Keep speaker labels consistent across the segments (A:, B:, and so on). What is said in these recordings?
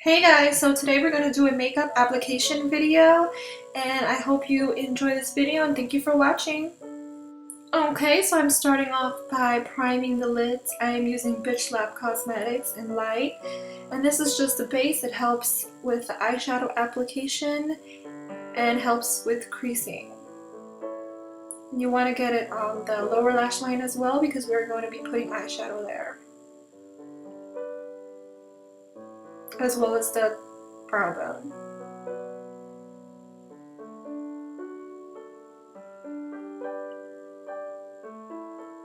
A: Hey guys, so today we're going to do a makeup application video and I hope you enjoy this video and thank you for watching. Okay, so I'm starting off by priming the lids. I am using Bitch Lab Cosmetics in Light, and this is just a base. It helps with the eyeshadow application and helps with creasing. You want to get it on the lower lash line as well because we're going to be putting eyeshadow there, as well as the brow bone.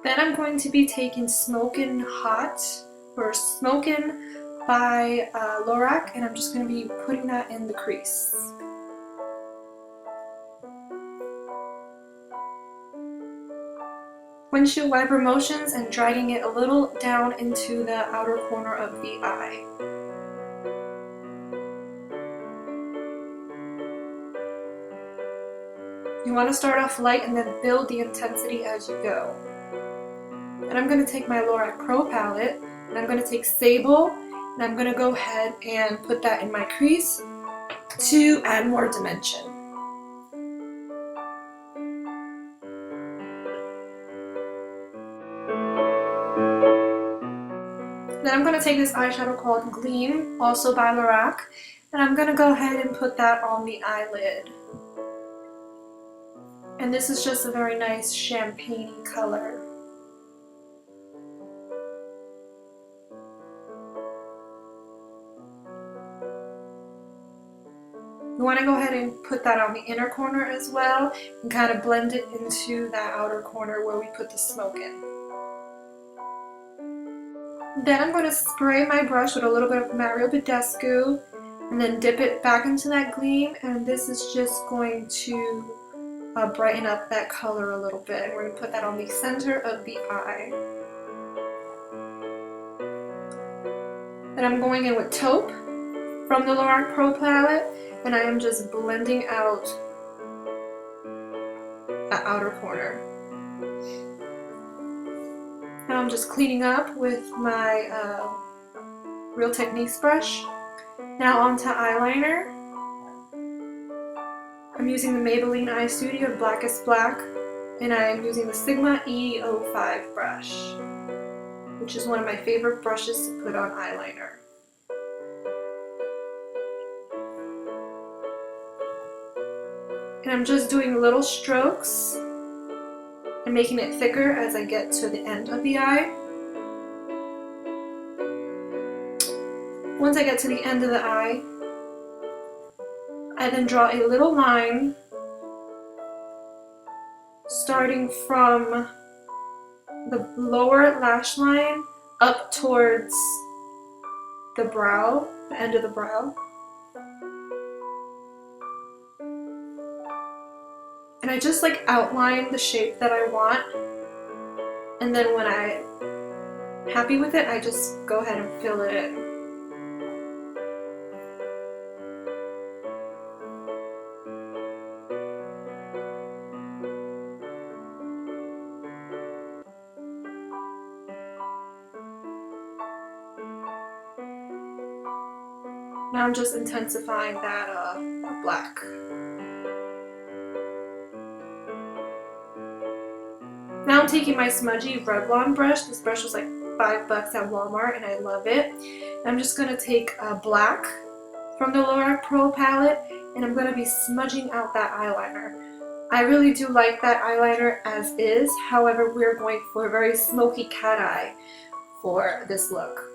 A: Then I'm going to be taking Smokin' Hot, or Smokin' by Lorac, and I'm just going to be putting that in the crease. Windshield wiper motions and dragging it a little down into the outer corner of the eye. You want to start off light and then build the intensity as you go. And I'm going to take my Lorac Pro palette, and I'm going to take Sable, and I'm going to go ahead and put that in my crease to add more dimension. Then I'm going to take this eyeshadow called Gleam, also by Lorac, and I'm going to go ahead and put that on the eyelid. And this is just a very nice champagne color. You want to go ahead and put that on the inner corner as well and kind of blend it into that outer corner where we put the smoke in. Then I'm going to spray my brush with a little bit of Mario Badescu and then dip it back into that gleam, and this is just going to brighten up that color a little bit. And we're going to put that on the center of the eye. Then I'm going in with Taupe from the Lorac Pro palette, and I am just blending out that outer corner. Now I'm just cleaning up with my Real Techniques brush. Now onto eyeliner. I'm using the Maybelline Eye Studio Blackest Black, and I am using the Sigma E05 brush, which is one of my favorite brushes to put on eyeliner. And I'm just doing little strokes and making it thicker as I get to the end of the eye. Once I get to the end of the eye, I then draw a little line starting from the lower lash line up towards the brow, the end of the brow. And I just like outline the shape that I want, and then when I'm happy with it, I just go ahead and fill it in. Now I'm just intensifying that black. Now I'm taking my smudgy Revlon brush. This brush was like $5 at Walmart and I love it. I'm just going to take black from the Lorac Pro palette, and I'm going to be smudging out that eyeliner. I really do like that eyeliner as is, however we're going for a very smoky cat eye for this look.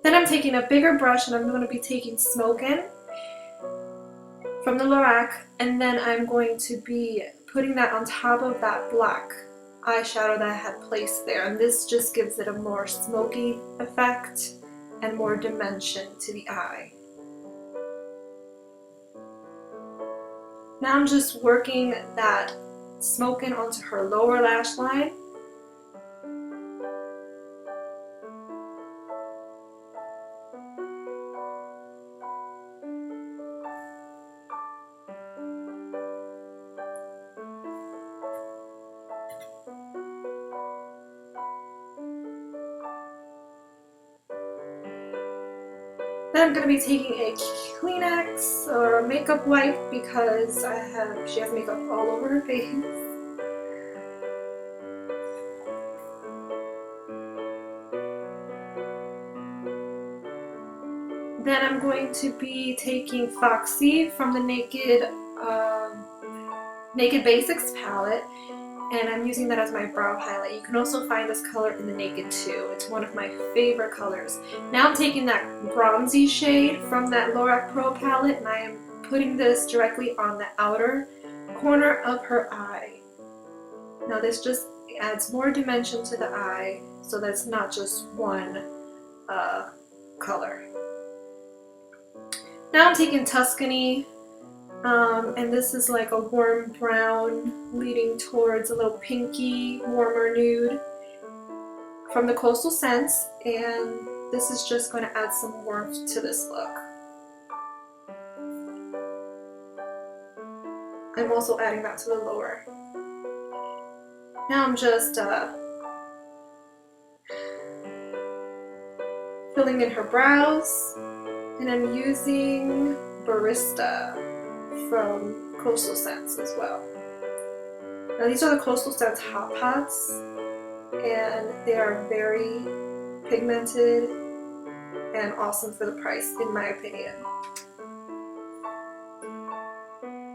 A: Then I'm taking a bigger brush and I'm going to be taking Smokin' from the Lorac, and then I'm going to be putting that on top of that black eyeshadow that I had placed there, and this just gives it a more smoky effect and more dimension to the eye. Now I'm just working that Smokin' onto her lower lash line. Then I'm going to be taking a Kleenex or a makeup wipe because she has makeup all over her face. Then I'm going to be taking Foxy from the Naked Basics palette, and I'm using that as my brow highlight. You can also find this color in the Naked too. It's one of my favorite colors. Now I'm taking that bronzy shade from that Lorac Pro palette, and I am putting this directly on the outer corner of her eye. Now this just adds more dimension to the eye, so that it's not just one color. Now I'm taking Tuscany, and this is like a warm brown leading towards a little pinky, warmer nude from the Coastal Scents, and this is just going to add some warmth to this look. I'm also adding that to the lower. Now I'm just filling in her brows, and I'm using Barista from Coastal Scents as well. Now these are the Coastal Scents Hot Pots, and they are very pigmented and awesome for the price, in my opinion.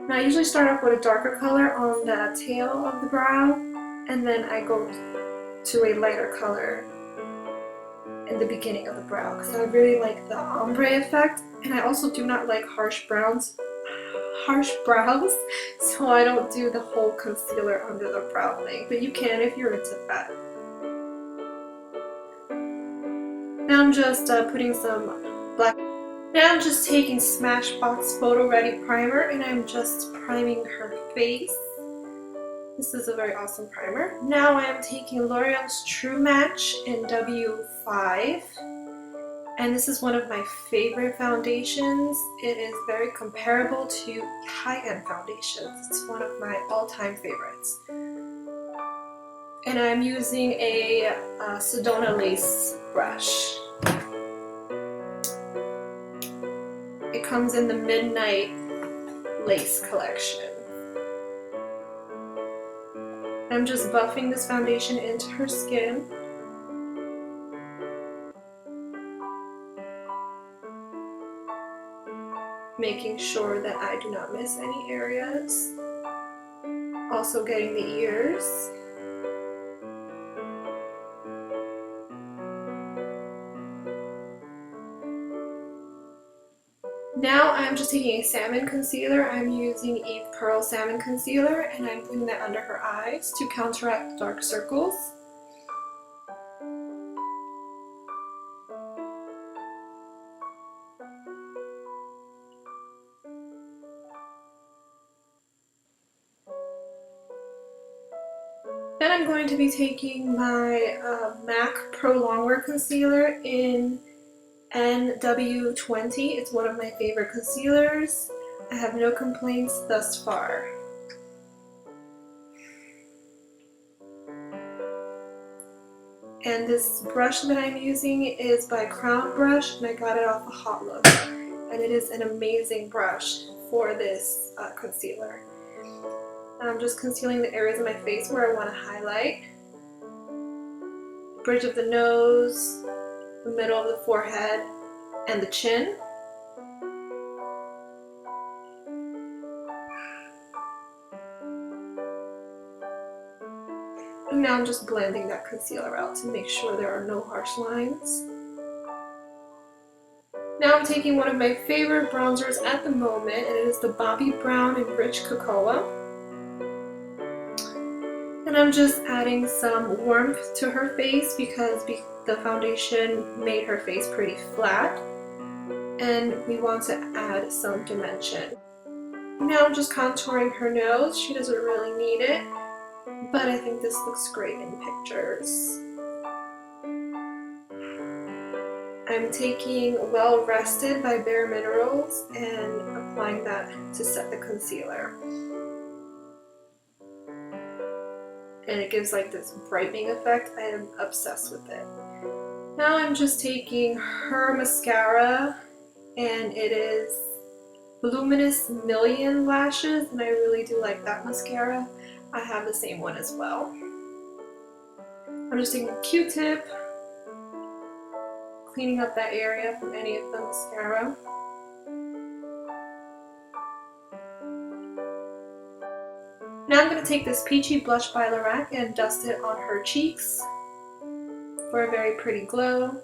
A: Now I usually start off with a darker color on the tail of the brow, and then I go to a lighter color in the beginning of the brow because I really like the ombre effect, and I also do not like harsh brows, so I don't do the whole concealer under the brow thing, but you can if you're into that. Now I'm just putting some black. Now I'm just taking Smashbox Photo Ready Primer, and I'm just priming her face. This is a very awesome primer. Now I am taking L'Oreal's True Match in W5, and this is one of my favorite foundations. It is very comparable to high-end foundations. It's one of my all-time favorites. And I'm using a Sedona lace brush. It comes in the Midnight Lace collection. I'm just buffing this foundation into her skin. Making sure that I do not miss any areas. Also getting the ears. Now I'm just taking a salmon concealer. I'm using Eve Pearl Salmon Concealer, and I'm putting that under her eyes to counteract dark circles. Then I'm going to be taking my MAC Pro Longwear Concealer in NW20. It's one of my favorite concealers. I have no complaints thus far. And this brush that I'm using is by Crown Brush, and I got it off of Hot Look. And it is an amazing brush for this concealer. I'm just concealing the areas of my face where I want to highlight. Bridge of the nose, the middle of the forehead, and the chin. And now I'm just blending that concealer out to make sure there are no harsh lines. Now I'm taking one of my favorite bronzers at the moment, and it is the Bobbi Brown in Rich Cocoa. And I'm just adding some warmth to her face because the foundation made her face pretty flat, and we want to add some dimension. Now I'm just contouring her nose. She doesn't really need it, but I think this looks great in pictures. I'm taking Well Rested by Bare Minerals and applying that to set the concealer. And it gives like this brightening effect. I am obsessed with it. Now I'm just taking her mascara and it is Luminous Million Lashes, and I really do like that mascara. I have the same one as well. I'm just taking a Q-tip, cleaning up that area from any of the mascara. Now I'm going to take this Peachy Blush by Lorac and dust it on her cheeks for a very pretty glow.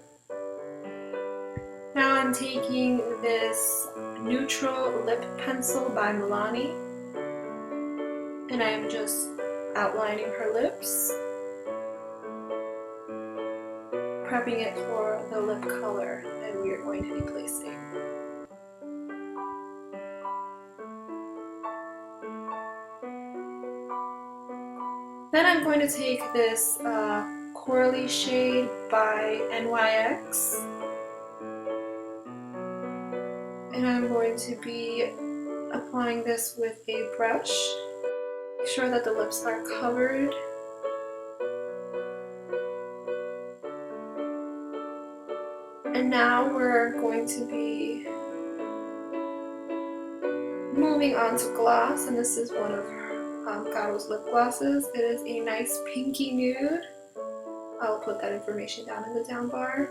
A: Now I'm taking this Neutral Lip Pencil by Milani, and I am just outlining her lips, prepping it for the lip color that we are going to be placing. Then I'm going to take this Corally shade by NYX, and I'm going to be applying this with a brush. Make sure that the lips are covered. And now we're going to be moving on to gloss, and this is one of Garo's lip glosses. It is a nice pinky nude. I'll put that information down in the down bar.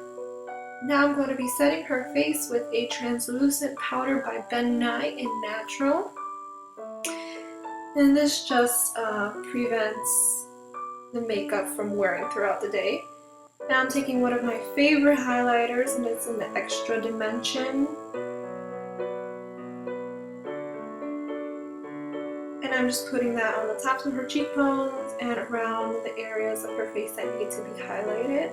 A: Now I'm going to be setting her face with a translucent powder by Ben Nye in Natural. And this just prevents the makeup from wearing throughout the day. Now I'm taking one of my favorite highlighters, and it's in the Extra Dimension. And I'm just putting that on the tops of her cheekbones and around the areas of her face that need to be highlighted.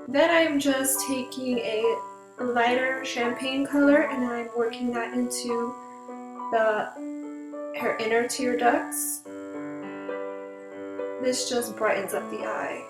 A: Then I'm just taking a lighter champagne color and I'm working that into her inner tear ducts. This just brightens up the eye.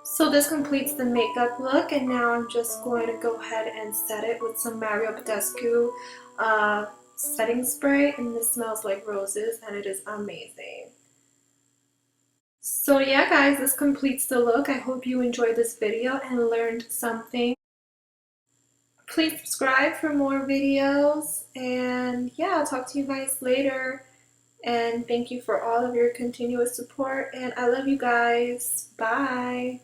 A: So this completes the makeup look, and now I'm just going to go ahead and set it with some Mario Badescu setting spray, and this smells like roses and it is amazing. So yeah guys, this completes the look. I hope you enjoyed this video and learned something. Please subscribe for more videos, and yeah, I'll talk to you guys later. And thank you for all of your continuous support, and I love you guys. Bye.